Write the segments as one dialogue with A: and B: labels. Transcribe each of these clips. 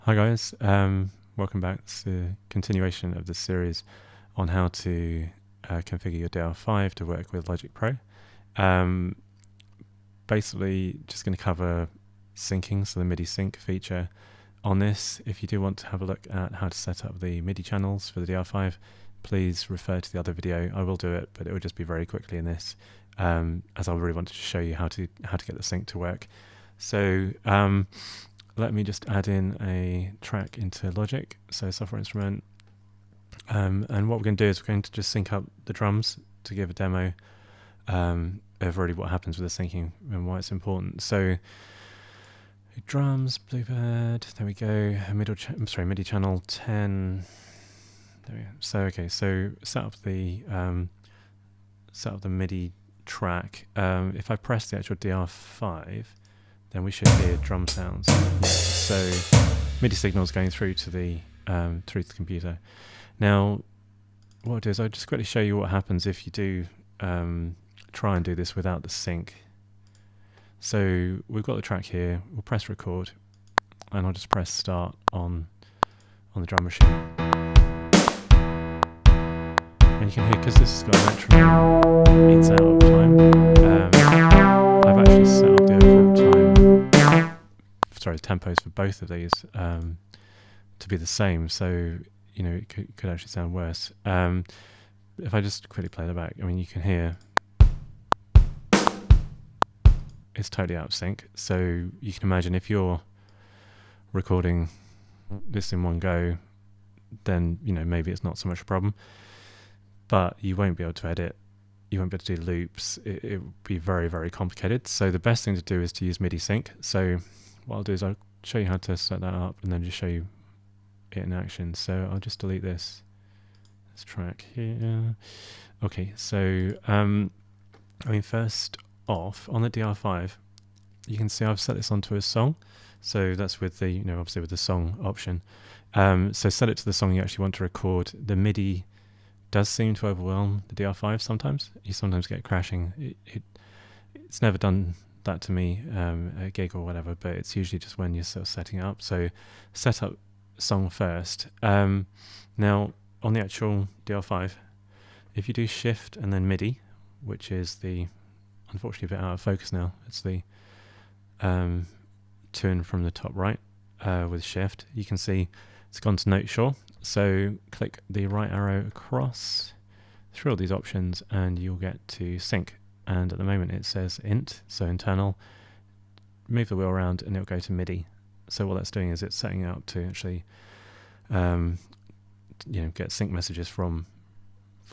A: Hi guys, welcome back. It's the continuation of the series on how to configure your DR5 to work with Logic Pro. Basically just going to cover syncing, so the Midi sync feature on this. If you do want to have a look at how to set up the Midi channels for the DR5, please refer to the other video. I will do it, but it will just be very quickly in this, as I really wanted to show you how to get the sync to work. So let me just add in a track into Logic, so software instrument, and what we're going to do is we're going to just sync up the drums to give a demo of really what happens with the syncing and why it's important. So drums, Bluebird, there we go, MIDI channel 10, there we go. So okay, so set up the MIDI track. If I press the actual DR5, then we should hear drum sounds. Yeah, so MIDI signals going through to the computer. Now, what I'll do is I'll just quickly show you what happens if you do try and do this without the sync. So we've got the track here. We'll press record, and I'll just press start on the drum machine. And you can hear, because this has got a metronome, it's out of time. I've actually set up the overall tempos for both of these to be the same, so you know it could actually sound worse. If I just quickly play the back, I mean you can hear it's totally out of sync. So you can imagine if you're recording this in one go, then you know maybe it's not so much a problem, but you won't be able to edit. You won't be able to do loops. It would be very, very complicated. So the best thing to do is to use MIDI sync. So what I'll do is I'll show you how to set that up and then just show you it in action. So I'll just delete this track here. Okay, so I mean, first off, on the DR5, you can see I've set this onto a song. So that's with the, you know, obviously with the song option. So set it to the song you actually want to record. The MIDI does seem to overwhelm the DR5 sometimes. You sometimes get crashing. It's never done that to me at a gig or whatever, but it's usually just when you're sort of setting up. So set up song first. Now on the actual DR5, if you do shift and then MIDI, which is the, unfortunately a bit out of focus now, it's the tune from the top right with shift, you can see it's gone to note sure. So click the right arrow across through all these options and you'll get to sync. And at the moment it says int, so internal. Move the wheel around and it'll go to MIDI. So what that's doing is it's setting up to actually get sync messages from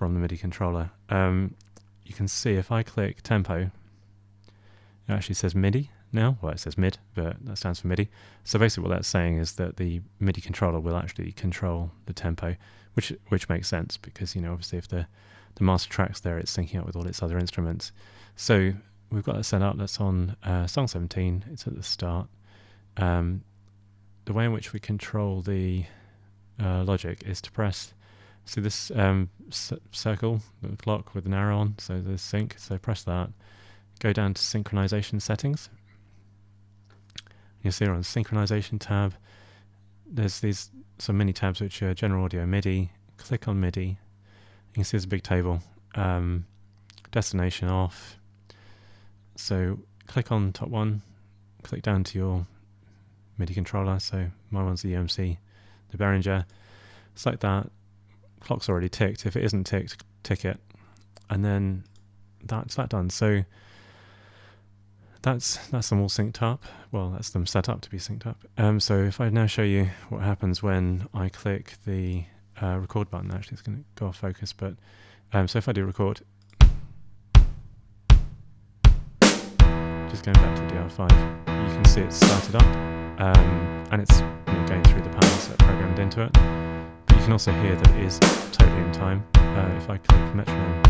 A: the MIDI controller. You can see if I click tempo, it actually says MIDI now. Well, it says mid, but that stands for MIDI. So basically what that's saying is that the MIDI controller will actually control the tempo, which makes sense because, you know, obviously if the master track's there, it's syncing up with all its other instruments. So we've got that set up. That's on song 17. It's at the start. The way in which we control the Logic is to press, see this circle, the clock with an arrow on, so the sync. So press that. Go down to synchronization settings. You'll see on the synchronization tab, there's some mini tabs which are general audio, MIDI. Click on MIDI. You can see there's a big table. Destination off. So click on top one, click down to your MIDI controller. So my one's the UMC, the Behringer. Select that. Clock's already ticked. If it isn't ticked, tick it. And then that's that done. So that's them all synced up. Well, that's them set up to be synced up. So if I now show you what happens when I click the record button, actually it's going to go off focus, but so if I do record, just going back to DR5, you can see it's started up, and it's going through the panels that are programmed into it. But you can also hear that it is totally in time. If I click metronome,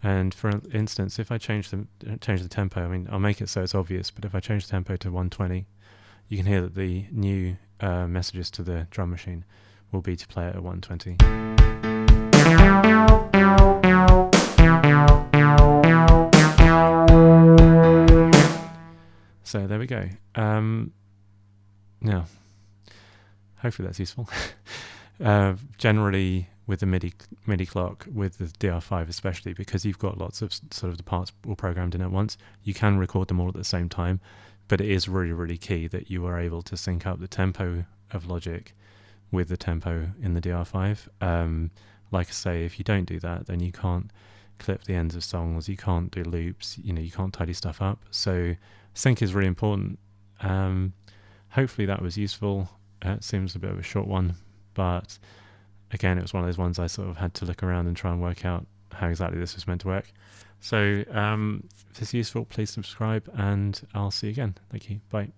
A: and for instance, if I change the tempo, I mean, I'll make it so it's obvious, but if I change the tempo to 120, you can hear that the new messages to the drum machine will be to play it at 120. So there we go. Now, hopefully that's useful. Generally, with the MIDI clock, with the DR5 especially, because you've got lots of sort of the parts all programmed in at once, you can record them all at the same time, but it is really, really key that you are able to sync up the tempo of Logic with the tempo in the DR5. Like I say, if you don't do that, then you can't clip the ends of songs, you can't do loops, you can't tidy stuff up. So sync is really important. Hopefully that was useful. It seems a bit of a short one, but again, it was one of those ones I sort of had to look around and try and work out how exactly this was meant to work. So if this is useful, please subscribe, and I'll see you again. Thank you. Bye.